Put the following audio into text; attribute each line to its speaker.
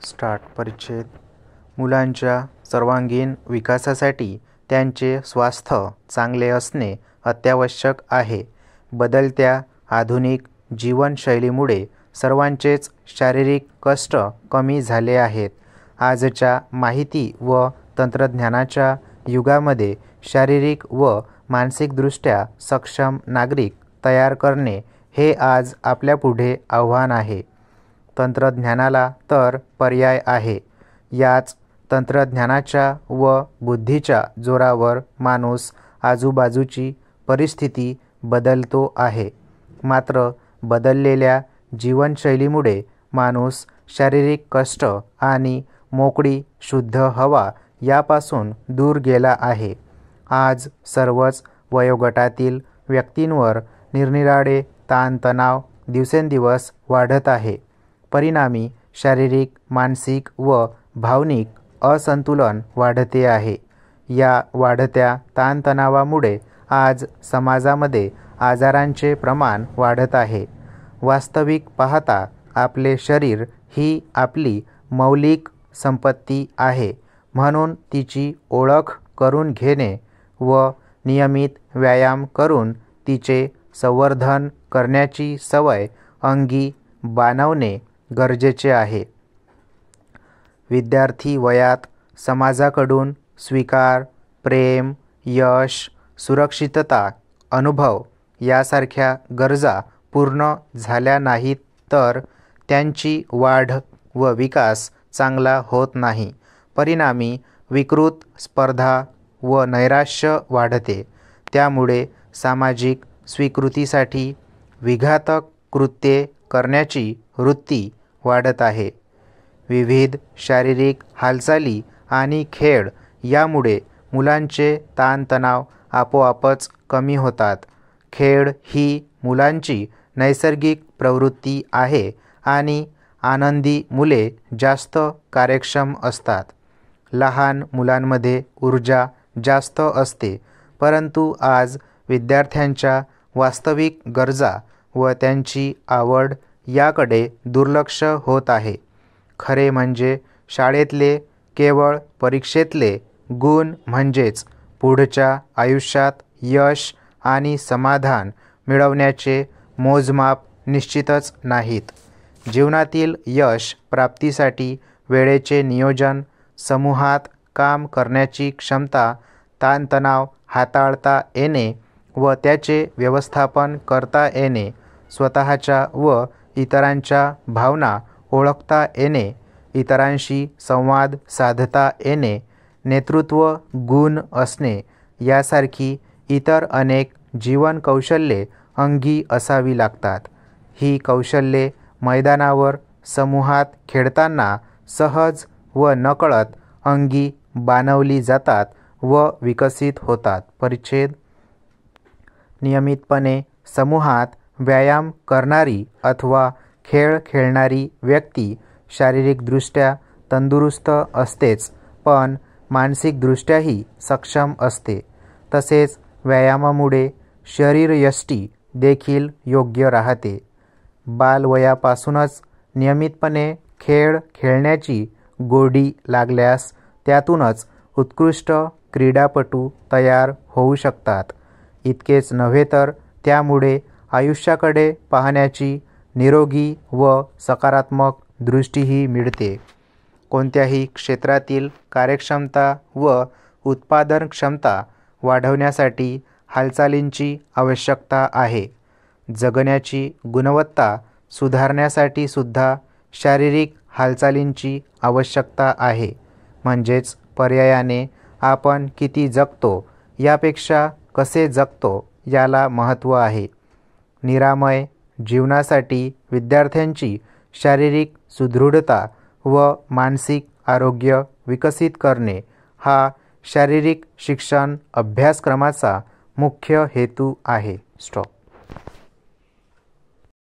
Speaker 1: Start. परिच्छेद. मुलांच्या सर्वांगीण विकासासाठी त्यांचे स्वास्थ्य चांगले असणे अत्यावश्यक आहे. बदलत्या आधुनिक जीवनशैलीमुळे सर्वांचेच शारीरिक कष्ट कमी झाले आहेत. आजच्या माहिती व तंत्रज्ञानाच्या युगामध्ये शारीरिक व मानसिकदृष्ट्या सक्षम नागरिक तयार करणे हे आज आपल्यापुढे आव्हान आहे. तंत्रज्ञानाला तर पर्याय आहे. याच तंत्रज्ञानाच्या व बुद्धीच्या जोरावर माणूस आजूबाजूची परिस्थिती बदलतो आहे. मात्र बदललेल्या जीवनशैलीमुळे माणूस शारीरिक कष्ट आणि मोकळी शुद्ध हवा यापासून दूर गेला आहे. आज सर्वच वयोगटातील व्यक्तींवर निरनिराळे ताणतणाव दिवसेंदिवस वाढत आहे. परिणामी शारीरिक, मानसिक व भावनिक असंतुलन वाढते आहे. या वाढत्या ताणतणावामुळे आज समाजामध्ये आजारांचे प्रमाण वाढत आहे. वास्तविक पाहता आपले शरीर ही आपली मौलिक संपत्ती आहे, म्हणून तिची ओळख करून घेणे व नियमित व्यायाम करून तिचे संवर्धन करण्याची सवय अंगी बाणवणे गरजेचे आहे. विद्यार्थी वयात समाजाकडून स्वीकार, प्रेम, यश, सुरक्षितता, अनुभव यासारख्या गरजा पूर्ण झाल्या नाहीत तर त्यांची वाढ व विकास चांगला होत नाही. परिणामी विकृत स्पर्धा व नैराश्य वाढते. त्यामुळे सामाजिक स्वीकृतीसाठी विघातक कृत्ये करण्याची वृत्ती वाढत आहे. विविध शारीरिक हालचाली आणि खेळ यामुळे मुलांचे ताणतणाव आपोआपच कमी होतात. खेळ ही मुलांची नैसर्गिक प्रवृत्ती आहे आणि आनंदी मुले जास्त कार्यक्षम असतात. लहान मुलांमध्ये ऊर्जा जास्त असते, परंतु आज विद्यार्थ्यांच्या वास्तविक गरजा व त्यांची आवड याकडे दुर्लक्ष होत आहे. खरे म्हणजे शाळेतले केवळ परीक्षेतले गुण म्हणजेच पुढच्या आयुष्यात यश आणि समाधान मिळवण्याचे मोजमाप निश्चितच नाहीत. जीवनातील यश प्राप्तीसाठी वेळेचे नियोजन, समूहात काम करण्याची क्षमता, ताणतणाव हाताळता येणे व त्याचे व्यवस्थापन करता येणे, स्वतःच्या व इतरांच्या भावना ओळखता येणे, इतरांशी संवाद साधता येणे, नेतृत्व गुण असणे यासारखी इतर अनेक जीवन कौशल्ये अंगी असावी लागतात. ही कौशल्ये मैदानावर समूहात खेळताना सहज व नकळत अंगी बाणवली जातात व विकसित होतात. परिच्छेद. नियमितपणे समूहात व्यायाम करणारी अथवा खेळ खेळणारी व्यक्ती शारीरिकदृष्ट्या तंदुरुस्त असतेच, पण मानसिकदृष्ट्याही सक्षम असते. तसेच व्यायामामुळे शरीरयष्टी देखील योग्य राहते. बालवयापासूनच नियमितपणे खेळ खेळण्याची गोडी लागल्यास त्यातूनच उत्कृष्ट क्रीडापटू तयार होऊ शकतात. इतकेच नव्हे तर त्यामुळे आयुष्याकडे पाहण्याची निरोगी व सकारात्मक दृष्टीही मिळते. कोणत्याही क्षेत्रातील कार्यक्षमता व उत्पादन क्षमता वाढवण्यासाठी हालचालींची आवश्यकता आहे. जगण्याची गुणवत्ता सुधारण्यासाठी सुद्धा शारीरिक हालचालींची आवश्यकता आहे. म्हणजेच पर्यायाने आपण किती जगतो यापेक्षा कसे जगतो याला महत्त्व आहे. निरामय जीवनासाठी विद्यार्थ्यांची शारीरिक सुदृढता व मानसिक आरोग्य विकसित करणे हा शारीरिक शिक्षण अभ्यासक्रमाचा मुख्य हेतू आहे. स्टॉप.